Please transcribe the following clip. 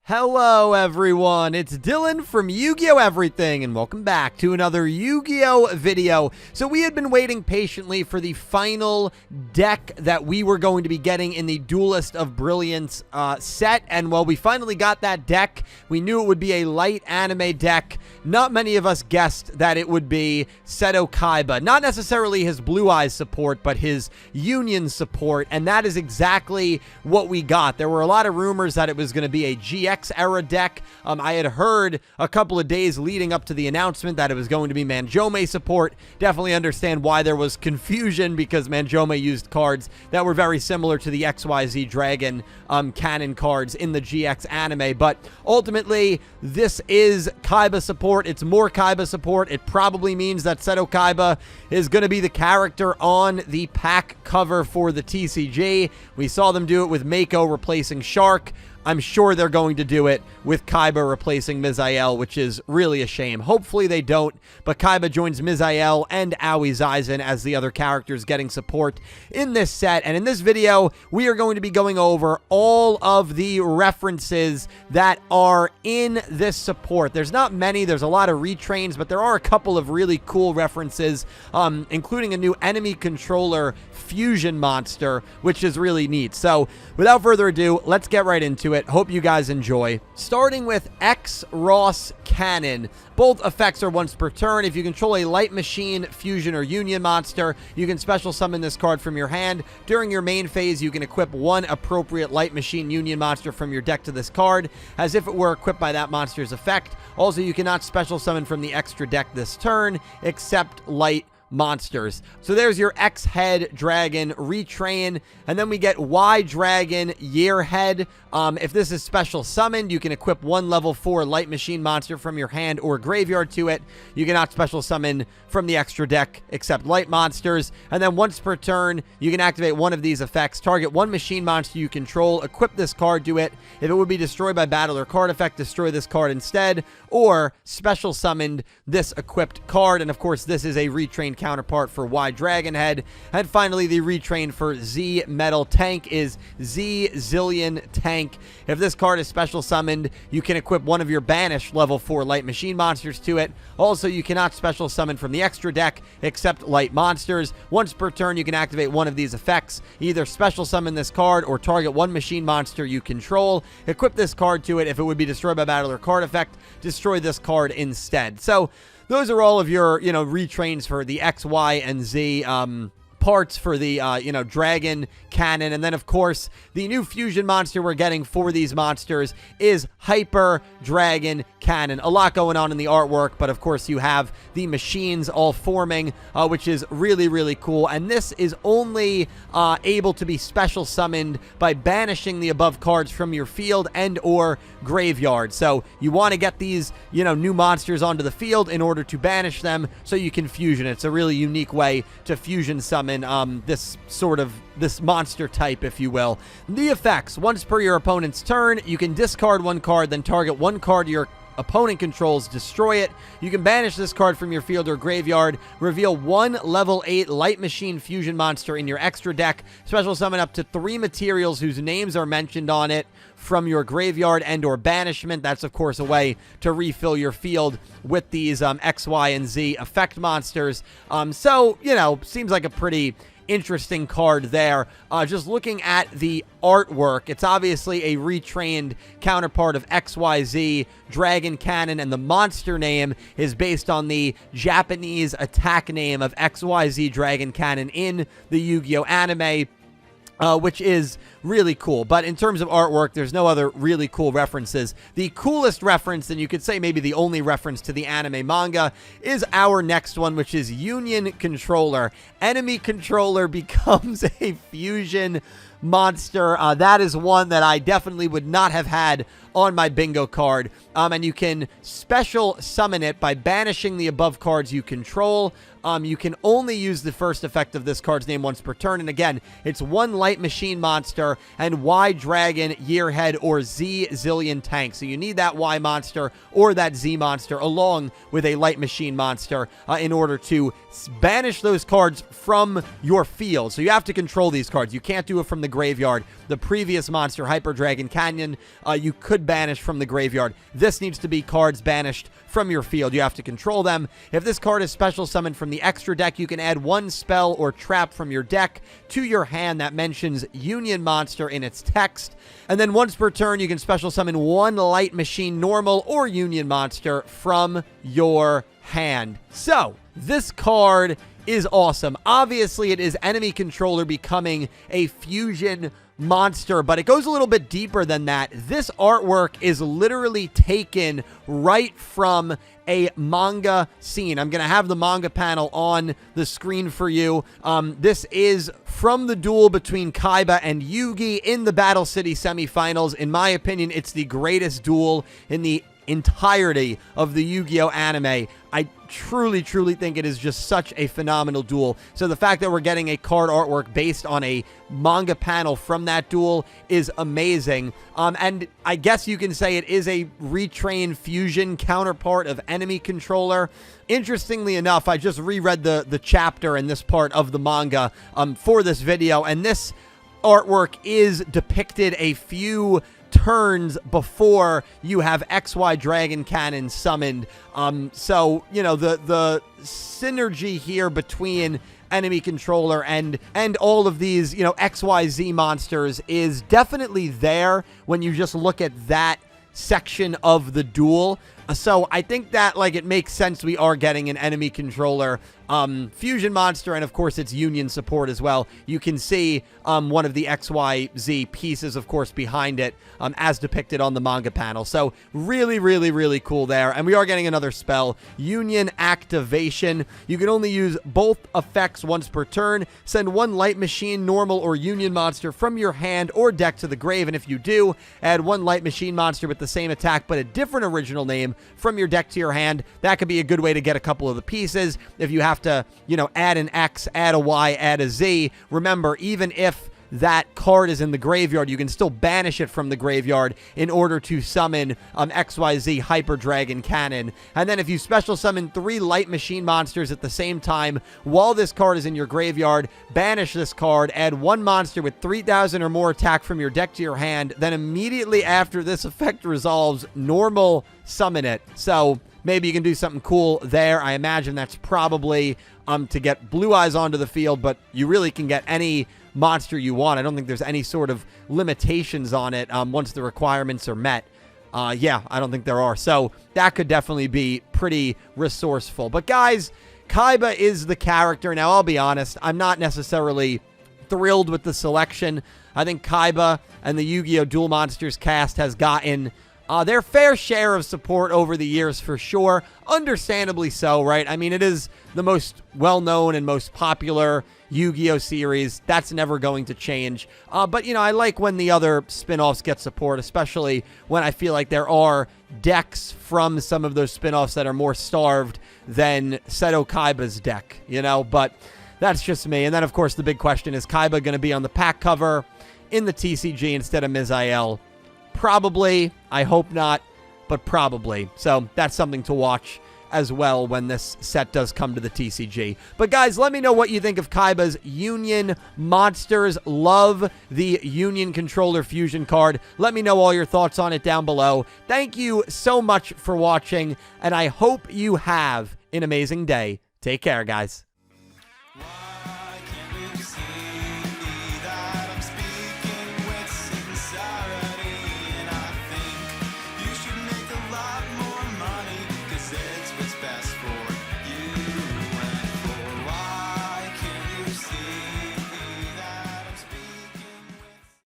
Hello everyone, it's Dylan from Yu-Gi-Oh! Everything, and welcome back to another Yu-Gi-Oh! Video. So we had been waiting patiently for the final deck that we were going to be getting in the Duelist of Brilliance set, and well, we finally got that deck. We knew it would be a light anime deck. Not many of us guessed that it would be Seto Kaiba. Not necessarily his Blue Eyes support, but his Union support, and that is exactly what we got. There were a lot of rumors that it was going to be a GX era deck. I had heard a couple of days leading up to the announcement that it was going to be Manjome support. Definitely understand why there was confusion, because Manjome used cards that were very similar to the XYZ Dragon canon cards in the GX anime. But ultimately, this is Kaiba support. It's more Kaiba support. It probably means that Seto Kaiba is going to be the character on the pack cover for the TCG. We saw them do it with Mako replacing Shark. I'm sure they're going to do it with Kaiba replacing Misael, which is really a shame. Hopefully they don't, but Kaiba joins Misael and Aoi Zaizen as the other characters getting support in this set. And in this video, we are going to be going over all of the references that are in this support. There's not many. There's a lot of retrains, but there are a couple of really cool references, including a new enemy controller fusion monster, which is really neat. So without further ado, let's get right into it. Hope you guys enjoy. Starting with X-Ross Cannon. Both effects are once per turn. If you control a Light Machine, Fusion, or Union monster, you can special summon this card from your hand. During your main phase, you can equip one appropriate Light Machine Union monster from your deck to this card, as if it were equipped by that monster's effect. Also, you cannot special summon from the extra deck this turn, except Light monsters. So there's your X-Head Dragon retrain, and then we get Y Dragon Yearhead. If this is special summoned, you can equip one level 4 Light Machine monster from your hand or graveyard to it. You cannot special summon from the extra deck except light monsters. And then once per turn, you can activate one of these effects. Target one machine monster you control, equip this card to it. If it would be destroyed by battle or card effect, destroy this card instead, or special summoned this equipped card. And of course, this is a retrain counterpart for Y Dragon Head. And finally, the retrain for Z Metal Tank is Z Zillion Tank. If this card is special summoned, you can equip one of your banished level 4 light machine monsters to it. Also, you cannot special summon from the extra deck except light monsters. Once per turn, you can activate one of these effects. Either special summon this card or target one machine monster you control. Equip this card to it. If it would be destroyed by battle or card effect, destroy this card instead. So those are all of your, retrains for the X, Y, and Z parts for the, Dragon Cannon. And then, of course, the new fusion monster we're getting for these monsters is Hyper Dragon Cannon. A lot going on in the artwork, but of course you have the machines all forming, which is really, really cool. And this is only able to be special summoned by banishing the above cards from your field and or graveyard. So you want to get these, new monsters onto the field in order to banish them so you can fusion. It's a really unique way to fusion summon this monster type, if you will. The effects: once per your opponent's turn, you can discard one card, then target one card your opponent controls, destroy it. You can banish this card from your field or graveyard, reveal one level 8 Light Machine Fusion monster in your extra deck, special summon up to 3 materials whose names are mentioned on it from your graveyard and or banishment. That's of course a way to refill your field with these X, Y, and Z effect monsters. So, seems like a pretty interesting card there. Just looking at the artwork, it's obviously a retrained counterpart of XYZ Dragon Cannon, and the monster name is based on the Japanese attack name of XYZ Dragon Cannon in the Yu-Gi-Oh! Anime, which is really cool. But in terms of artwork, there's no other really cool references. The coolest reference, and you could say maybe the only reference to the anime manga, is our next one, which is Union Controller. Enemy controller becomes a fusion monster. That is one that I definitely would not have had on my bingo card. And you can special summon it by banishing the above cards you control. You can only use the first effect of this card's name once per turn. And again, it's one Light Machine monster and Y Dragon Yearhead or Z Zillion Tank. So you need that Y monster or that Z monster along with a Light Machine monster in order to banish those cards from your field. So you have to control these cards. You can't do it from the graveyard. The previous monster, Hyper Dragon Canyon, you could banished from the graveyard. This needs to be cards banished from your field. You have to control them. If this card is special summoned from the extra deck, you can add one spell or trap from your deck to your hand that mentions Union Monster in its text. And then once per turn, you can special summon one Light Machine Normal or Union Monster from your hand. So, this card is awesome. Obviously, it is enemy controller becoming a fusion monster, but it goes a little bit deeper than that. This artwork is literally taken right from a manga scene. I'm going to have the manga panel on the screen for you. This is from the duel between Kaiba and Yugi in the Battle City semifinals. In my opinion, it's the greatest duel in the entirety of the Yu-Gi-Oh anime. I truly think it is just such a phenomenal duel. So the fact that we're getting a card artwork based on a manga panel from that duel is amazing. And I guess you can say it is a retrain fusion counterpart of enemy controller. Interestingly enough, I just reread the chapter in this part of the manga for this video, and this artwork is depicted a few turns before you have XY Dragon Cannon summoned. So, you know, the synergy here between enemy controller and all of these, you know, XYZ monsters is definitely there when you just look at that section of the duel. So I think that, like, it makes sense we are getting an enemy controller fusion monster, and of course it's union support as well. You can see one of the XYZ pieces, of course, behind it, as depicted on the manga panel. So really cool there. And we are getting another spell, Union Activation. You can only use both effects once per turn. Send one Light Machine, Normal, or Union monster from your hand or deck to the grave, and if you do, add one Light Machine monster with the same attack but a different original name from your deck to your hand. That could be a good way to get a couple of the pieces. If you have to, you know, add an X, add a Y, add a Z, remember, even if that card is in the graveyard, you can still banish it from the graveyard in order to summon XYZ Hyper Dragon Cannon. And then if you special summon 3 Light Machine monsters at the same time while this card is in your graveyard, banish this card, add one monster with 3,000 or more attack from your deck to your hand, then immediately after this effect resolves, normal summon it. So maybe you can do something cool there. I imagine that's probably to get Blue Eyes onto the field, but you really can get any monster you want. I don't think there's any sort of limitations on it once the requirements are met. Yeah, I don't think there are. So that could definitely be pretty resourceful. But guys, Kaiba is the character. Now, I'll be honest, I'm not necessarily thrilled with the selection. I think Kaiba and the Yu-Gi-Oh! Duel Monsters cast has gotten their fair share of support over the years, for sure. Understandably so, right? I mean, it is the most well-known and most popular Yu-Gi-Oh! Series. That's never going to change. But, you know, I like when the other spin-offs get support, especially when I feel like there are decks from some of those spin-offs that are more starved than Seto Kaiba's deck, you know? But that's just me. And then, of course, the big question is Kaiba going to be on the pack cover in the TCG instead of Misael? Probably. I hope not, but probably. So that's something to watch as well when this set does come to the TCG. But guys, let me know what you think of Kaiba's Union Monsters. Love the Union Controller Fusion card. Let me know all your thoughts on it down below. Thank you so much for watching, and I hope you have an amazing day. Take care, guys.